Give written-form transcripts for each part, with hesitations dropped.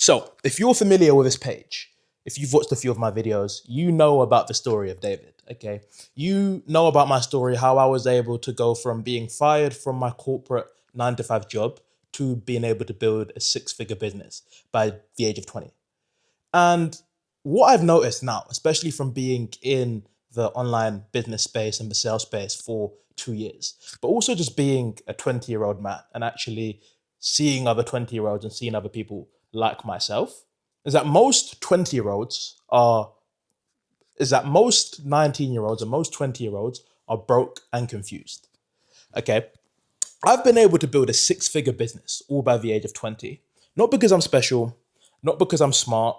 So if you're familiar with this page, if you've watched a few of my videos, you know about the story of David, okay? You know about my story, how I was able to go from being fired from my corporate 9 to 5 job to being able to build a 6-figure business by the age of 20. And what I've noticed now, especially from being in the online business space and the sales space for 2 years, but also just being a 20-year-old man and actually seeing other 20-year-olds and seeing other people like myself, is that most 20-year-olds are, is that most 19-year-olds and most 20-year-olds are broke and confused. Okay. I've been able to build a 6-figure business all by the age of 20. Not because I'm special, not because I'm smart,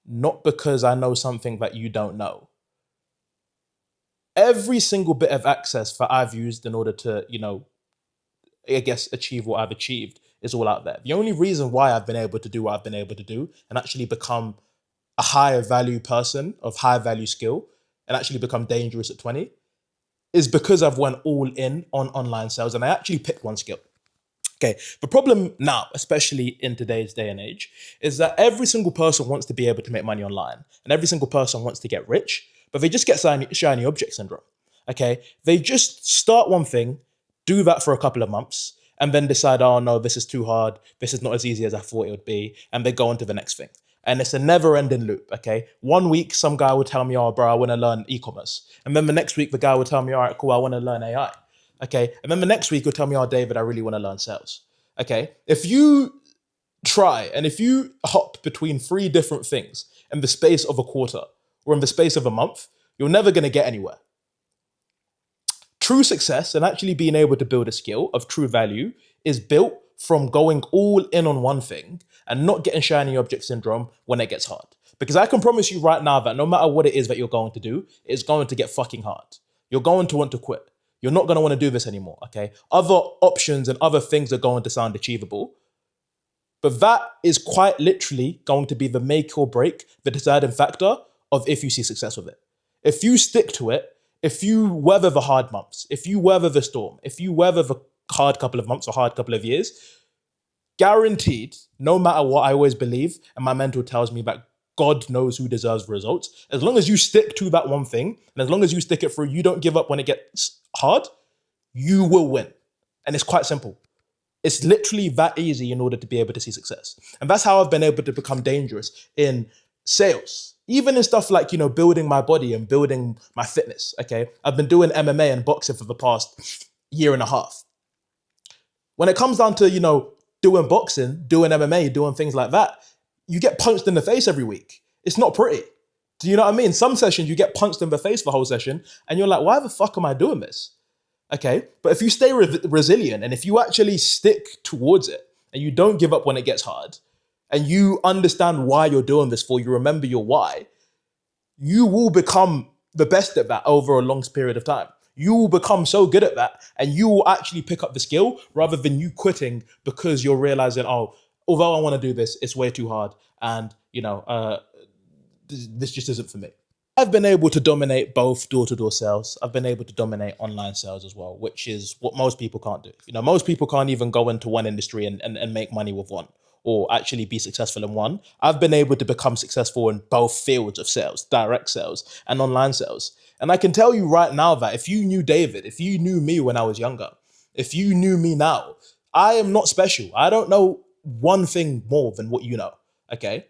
not because I know something that you don't know. Every single bit of access that I've used in order to, I guess, achieve what I've achieved is all out there. The only reason why I've been able to do what I've been able to do and actually become a higher value person of high value skill and actually become dangerous at 20 is because I've went all in on online sales and I actually picked one skill. Okay, the problem now, especially in today's day and age, is that every single person wants to be able to make money online and every single person wants to get rich, but they just get shiny object syndrome. Okay, they just start one thing, do that for a couple of months, and then decide, oh no, this is too hard, this is not as easy as I thought it would be, and they go on to the next thing. And it's a never-ending loop, okay? One week, some guy would tell me, oh, bro, I want to learn e-commerce. And then the next week, the guy would tell me, all right, cool, I want to learn AI, okay? And then the next week, he'll tell me, oh, David, I really want to learn sales, okay? If you try and if you hop between 3 different things in the space of a quarter or in the space of a month, you're never going to get anywhere. True success and actually being able to build a skill of true value is built from going all in on one thing and not getting shiny object syndrome when it gets hard. Because I can promise you right now that no matter what it is that you're going to do, it's going to get fucking hard. You're going to want to quit. You're not going to want to do this anymore, okay? Other options and other things are going to sound achievable, but that is quite literally going to be the make or break, the deciding factor of if you see success with it. If you stick to it, if you weather the hard months, if you weather the storm, if you weather the hard couple of months or hard couple of years, guaranteed, no matter what I always believe, and my mentor tells me that God knows who deserves results, as long as you stick to that one thing, and as long as you stick it through, you don't give up when it gets hard, you will win. And it's quite simple. It's literally that easy in order to be able to see success. And that's how I've been able to become dangerous in sales. Even in stuff like, building my body and building my fitness, okay? I've been doing MMA and boxing for the past year and a half. When it comes down to, doing boxing, doing MMA, doing things like that, you get punched in the face every week. It's not pretty. Do you know what I mean? Some sessions you get punched in the face the whole session and you're like, why the fuck am I doing this? Okay, but if you stay resilient and if you actually stick towards it and you don't give up when it gets hard and you understand why you're doing this for, you remember your why, you will become the best at that over a long period of time. You will become so good at that and you will actually pick up the skill rather than you quitting because you're realizing, oh, although I want to do this, it's way too hard and, this just isn't for me. I've been able to dominate both door-to-door sales. I've been able to dominate online sales as well, which is what most people can't do. Most people can't even go into one industry and make money with one or actually be successful in one. I've been able to become successful in both fields of sales, direct sales and online sales. And I can tell you right now that if you knew David, if you knew me when I was younger, if you knew me now, I am not special. I don't know one thing more than what you know, okay?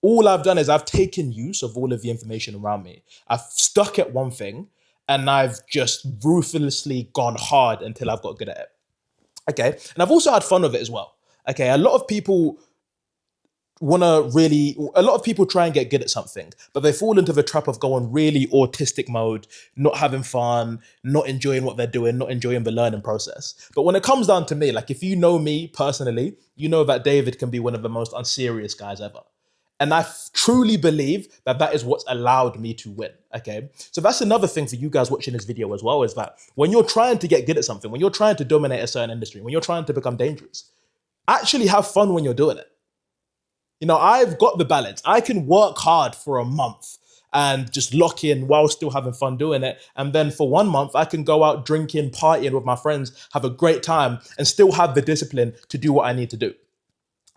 All I've done is I've taken use of all of the information around me. I've stuck at one thing and I've just ruthlessly gone hard until I've got good at it. Okay. And I've also had fun with it as well. Okay. A lot of people try and get good at something, but they fall into the trap of going really autistic mode, not having fun, not enjoying what they're doing, not enjoying the learning process. But when it comes down to me, like if you know me personally, you know that David can be one of the most unserious guys ever. And I truly believe that that is what's allowed me to win, okay? So that's another thing for you guys watching this video as well, is that when you're trying to get good at something, when you're trying to dominate a certain industry, when you're trying to become dangerous, actually have fun when you're doing it. I've got the balance. I can work hard for a month and just lock in while still having fun doing it. And then for 1 month, I can go out drinking, partying with my friends, have a great time, and still have the discipline to do what I need to do.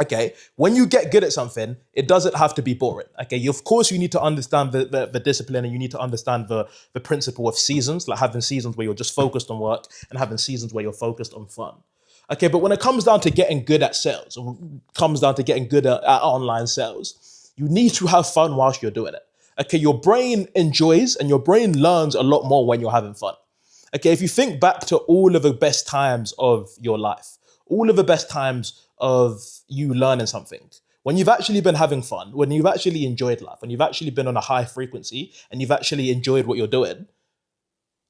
Okay, when you get good at something, it doesn't have to be boring. Okay, of course you need to understand the discipline, and you need to understand the principle of seasons, like having seasons where you're just focused on work and having seasons where you're focused on fun. Okay, but when it comes down to getting good at sales, or comes down to getting good at online sales, you need to have fun whilst you're doing it. Okay, your brain enjoys and your brain learns a lot more when you're having fun. Okay, if you think back to all of the best times of your life, all of the best times of you learning something, when you've actually been having fun, when you've actually enjoyed life, when you've actually been on a high frequency and you've actually enjoyed what you're doing,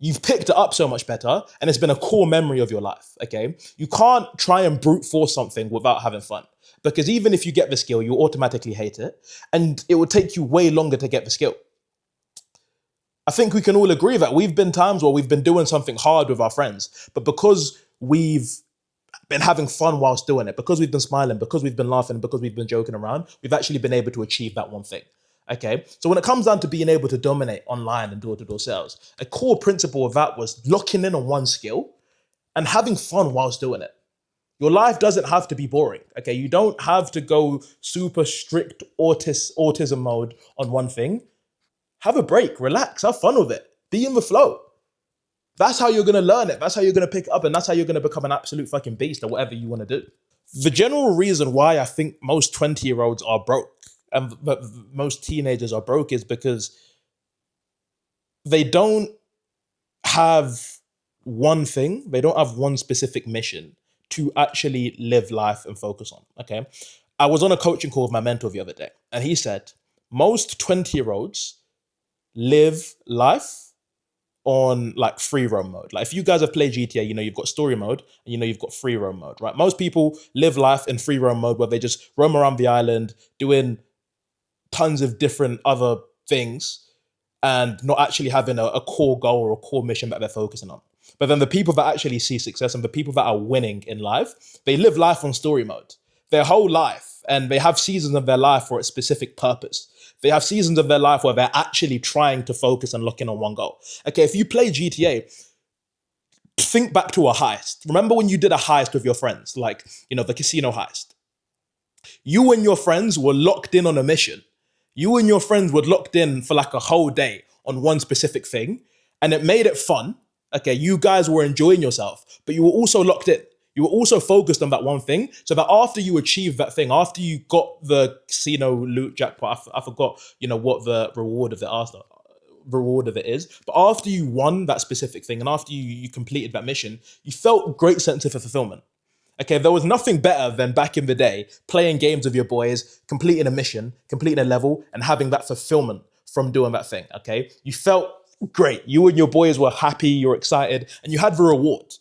you've picked it up so much better and it's been a core memory of your life. Okay, you can't try and brute force something without having fun, because even if you get the skill, you automatically hate it and it will take you way longer to get the skill. I think we can all agree that we've been times where we've been doing something hard with our friends, but because we've been having fun whilst doing it, because we've been smiling, because we've been laughing, because we've been joking around, we've actually been able to achieve that one thing. Okay, so when it comes down to being able to dominate online and door-to-door sales, a core principle of that was locking in on one skill and having fun whilst doing it. Your life doesn't have to be boring. Okay, you don't have to go super strict autism mode on one thing. Have a break, relax, have fun with it, be in the flow. That's how you're gonna learn it. That's how you're gonna pick it up, and that's how you're gonna become an absolute fucking beast at whatever you wanna do. The general reason why I think most 20-year-olds are broke and most teenagers are broke is because they don't have one thing, they don't have one specific mission to actually live life and focus on. Okay. I was on a coaching call with my mentor the other day, and he said most 20-year-olds live life on like free roam mode. Like if you guys have played GTA, you know you've got story mode and you know you've got free roam mode, right? Most people live life in free roam mode where they just roam around the island doing tons of different other things and not actually having a core goal or a core mission that they're focusing on. But then the people that actually see success and the people that are winning in life, they live life on story mode their whole life, and they have seasons of their life for a specific purpose. They have seasons of their life where they're actually trying to focus and lock in on one goal. Okay, if you play GTA, think back to a heist. Remember when you did a heist with your friends, like, you know, the casino heist? You and your friends were locked in on a mission. You and your friends were locked in for like a whole day on one specific thing, and it made it fun. Okay, you guys were enjoying yourself, but you were also locked in. You were also focused on that one thing, so that after you achieved that thing, after you got the casino loot jackpot, I forgot, you know, what the reward of it is. But after you won that specific thing and after you completed that mission, you felt great sense of fulfillment. Okay, there was nothing better than back in the day playing games with your boys, completing a mission, completing a level, and having that fulfillment from doing that thing. Okay, you felt great. You and your boys were happy, you were excited, and you had the reward.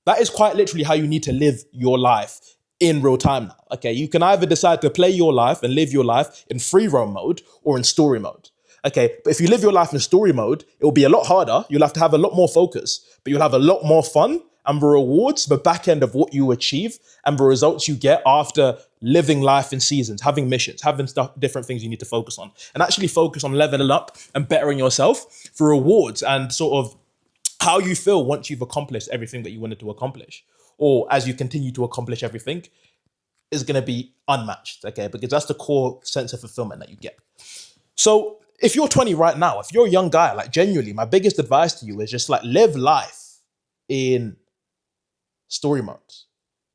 That is quite literally how you need to live your life in real time now. Okay, you can either decide to play your life and live your life in free roam mode or in story mode. Okay, but if you live your life in story mode, it will be a lot harder. You'll have to have a lot more focus, but you'll have a lot more fun, and the rewards, the back end of what you achieve and the results you get after living life in seasons, having missions, having stuff, different things you need to focus on, and actually focus on leveling up and bettering yourself for rewards and sort of how you feel once you've accomplished everything that you wanted to accomplish, or as you continue to accomplish everything, is going to be unmatched. Okay, because that's the core sense of fulfillment that you get. So if you're 20 right now, if you're a young guy, like genuinely, my biggest advice to you is just like live life in story modes.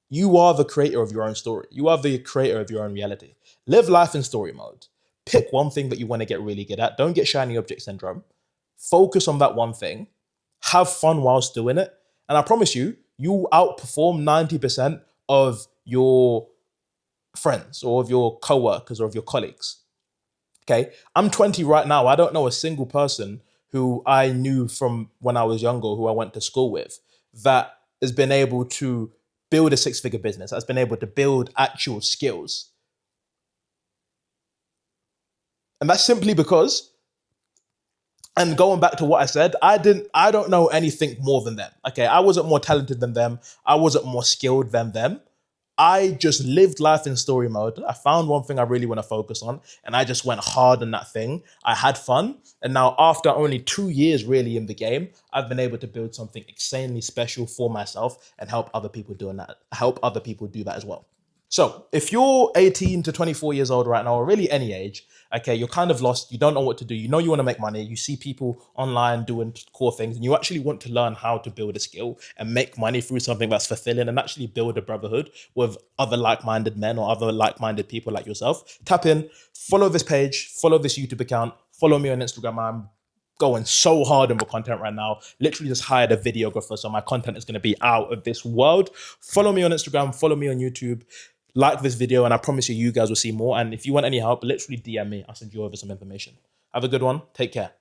You are the creator of your own story. You are the creator of your own reality. Live life in story mode. Pick one thing that you want to get really good at. Don't get shiny object syndrome. Focus on that one thing. Have fun whilst doing it. And I promise you, you will outperform 90% of your friends or of your co-workers or of your colleagues. Okay, I'm 20 right now. I don't know a single person who I knew from when I was younger, who I went to school with, that has been able to build a six-figure business, that's been able to build actual skills. And that's simply because, and going back to what I said, I don't know anything more than them. Okay, I wasn't more talented than them. I wasn't more skilled than them. I just lived life in story mode. I found one thing I really want to focus on, and I just went hard on that thing. I had fun. And now after only 2 years really in the game, I've been able to build something insanely special for myself and help other people do that as well. So if you're 18 to 24 years old right now, or really any age, okay, you're kind of lost. You don't know what to do. You know you want to make money. You see people online doing core things, and you actually want to learn how to build a skill and make money through something that's fulfilling and actually build a brotherhood with other like-minded men or other like-minded people like yourself. Tap in, follow this page, follow this YouTube account, follow me on Instagram. I'm going so hard on the content right now. Literally just hired a videographer, so my content is going to be out of this world. Follow me on Instagram, follow me on YouTube, like this video, and I promise you, you guys will see more. And if you want any help, literally DM me. I'll send you over some information. Have a good one. Take care.